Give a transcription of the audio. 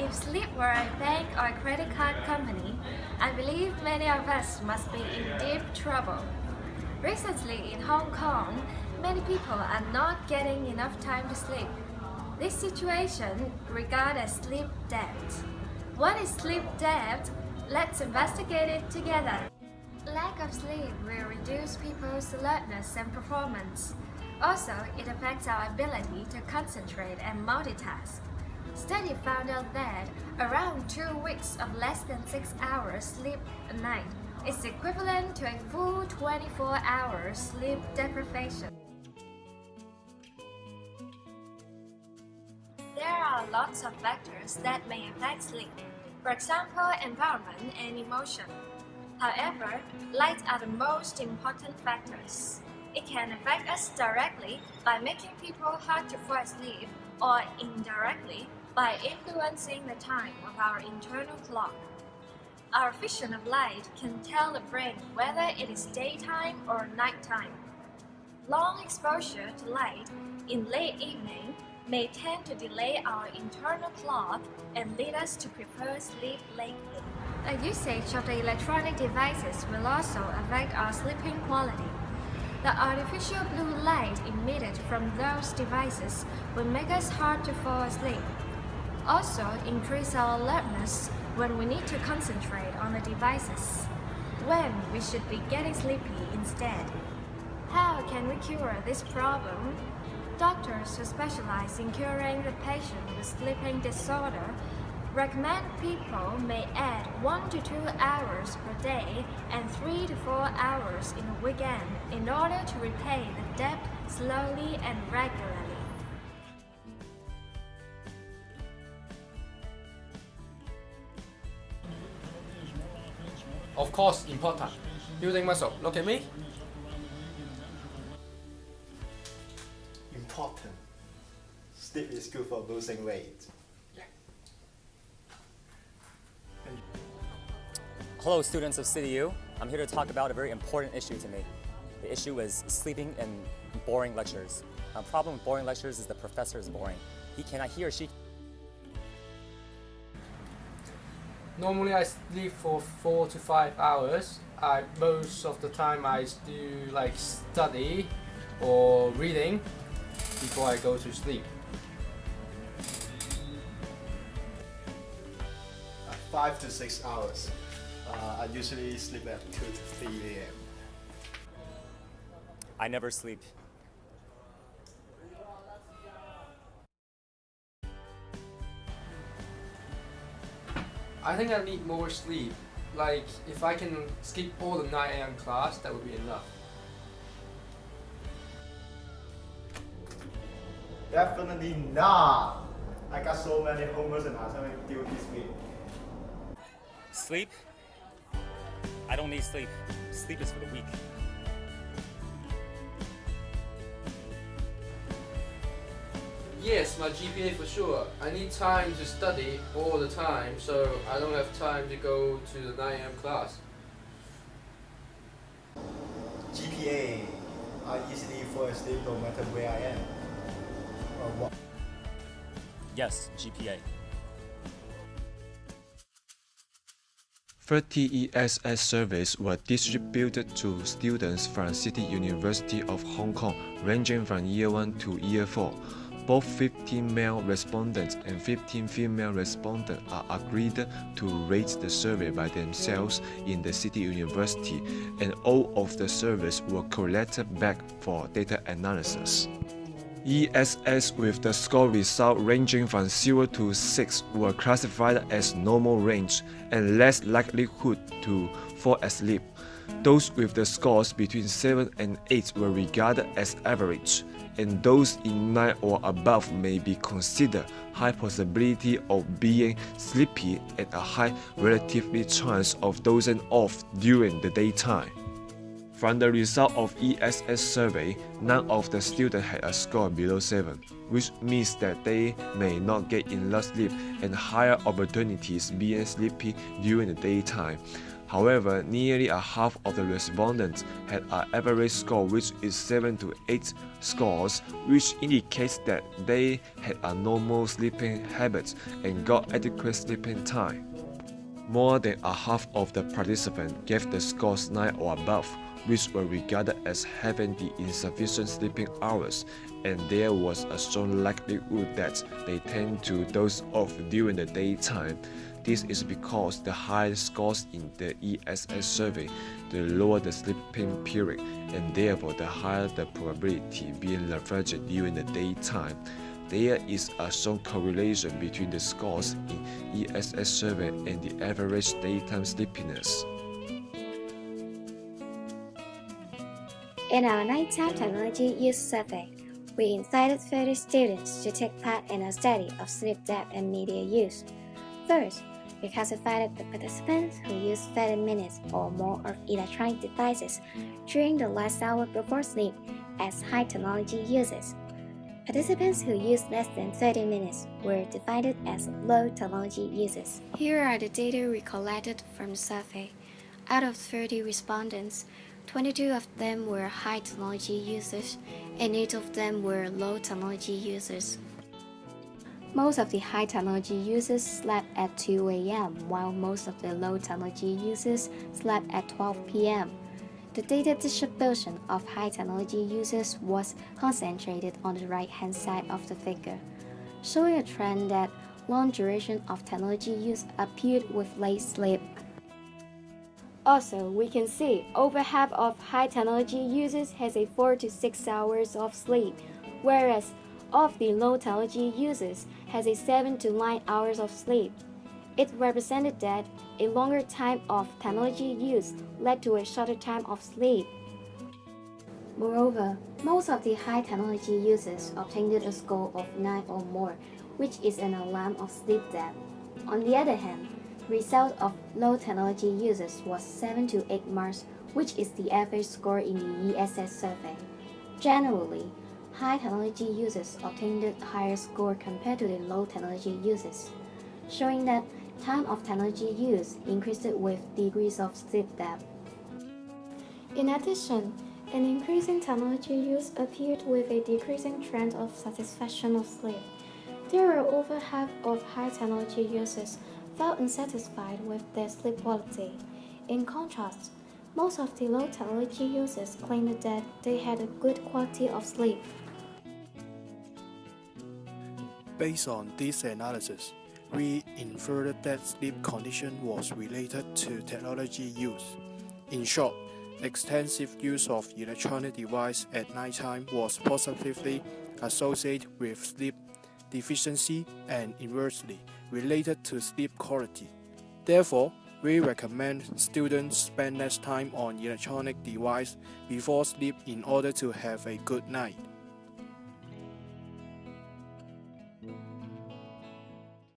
If sleep were a bank or a credit card company, I believe many of us must be in deep trouble. Recently in Hong Kong, many people are not getting enough time to sleep. This situation regarded as sleep debt. What is sleep debt? Let's investigate it together. Lack of sleep will reduce people's alertness and performance. Also, it affects our ability to concentrate and multitask. Study found out that around 2 weeks of less than 6 hours sleep a night is equivalent to a full 24 hours sleep deprivation. There are lots of factors that may affect sleep, for example, environment and emotion. However, light are the most important factors. It can affect us directly by making people hard to fall asleep or indirectly by influencing the time of our internal clock. Our vision of light can tell the brain whether it is daytime or nighttime. Long exposure to light in late evening may tend to delay our internal clock and lead us to prefer sleep lately. The usage of the electronic devices will also affect our sleeping quality. The artificial blue light emitted from those devices will make us hard to fall asleep. Also increase our alertness when we need to concentrate on the devices, when we should be getting sleepy instead. How can we cure this problem? Doctors who specialize in curing the patient with sleeping disorder recommend people may add 1 to 2 hours per day and 3 to 4 hours in a weekend in order to repay the debt slowly and regularly. Of course, important. Building muscle. Look at me. Important. Sleep is good for losing weight. Hello students of CityU. I'm here to talk about a very important issue to me. The issue is sleeping in boring lectures. A problem with boring lectures is the professor is boring. He or she Normally I sleep for 4 to 5 hours. Most of the time I do like study or reading before I go to sleep. 5 to 6 hours. I usually sleep at 2 to 3 a.m. I never sleep. I think I need more sleep. Like if I can skip all the 9 a.m. class, that would be enough. Definitely not. I got so many homeworks and assignments due this week. Sleep? I don't need sleep. Sleep is for the weak. Yes, my GPA for sure. I need time to study all the time, so I don't have time to go to the 9 a.m. class. GPA. I easily fall asleep no matter where I am. Or what. Yes, GPA. 30 ESS surveys were distributed to students from City University of Hong Kong ranging from Year 1 to Year 4. Both 15 male respondents and 15 female respondents are agreed to rate the survey by themselves in the City University, and all of the surveys were collected back for data analysis. ESS with the score result ranging from 0 to 6 were classified as normal range and less likelihood to fall asleep. Those with the scores between 7 and 8 were regarded as average, and those in 9 or above may be considered high possibility of being sleepy and a high relative chance of dozing off during the daytime. From the result of ESS survey, none of the students had a score below 7, which means that they may not get enough sleep and higher opportunities being sleepy during the daytime. However, nearly a half of the respondents had an average score which is 7 to 8 scores, which indicates that they had a normal sleeping habit and got adequate sleeping time. More than a half of the participants gave the scores 9 or above, which were regarded as having the insufficient sleeping hours, and there was a strong likelihood that they tend to doze off during the daytime. This is because the higher scores in the ESS survey, the lower the sleeping period, and therefore the higher the probability being lethargic during the daytime. There is a strong correlation between the scores in ESS survey and the average daytime sleepiness. In our nighttime technology use survey, we invited 30 students to take part in a study of sleep debt and media use. First, we classified the participants who use 30 minutes or more of electronic devices during the last hour before sleep as high technology users. Participants who use less than 30 minutes were divided as low technology users. Here are the data we collected from the survey. Out of 30 respondents, 22 of them were high technology users and 8 of them were low technology users. Most of the high technology users slept at 2 a.m., while most of the low technology users slept at 12 p.m. The data distribution of high technology users was concentrated on the right-hand side of the figure, showing a trend that long duration of technology use appeared with late sleep. Also, we can see over half of high technology users has a 4 to 6 hours of sleep, whereas of the low technology users has a 7 to 9 hours of sleep. It represented that a longer time of technology use led to a shorter time of sleep. Moreover, most of the high technology users obtained a score of 9 or more, which is an alarm of sleep debt. On the other hand, the result of low technology users was 7 to 8 marks, which is the average score in the ESS survey. Generally, high technology users obtained a higher score compared to the low technology users, showing that time of technology use increased with degrees of sleep debt. In addition, an increase in technology use appeared with a decreasing trend of satisfaction of sleep. There were over half of high technology users felt unsatisfied with their sleep quality. In contrast, most of the low technology users claimed that they had a good quality of sleep. Based on this analysis, we inferred that sleep condition was related to technology use. In short, extensive use of electronic device at nighttime was positively associated with sleep deficiency and inversely related to sleep quality. Therefore, we recommend students spend less time on electronic device before sleep in order to have a good night.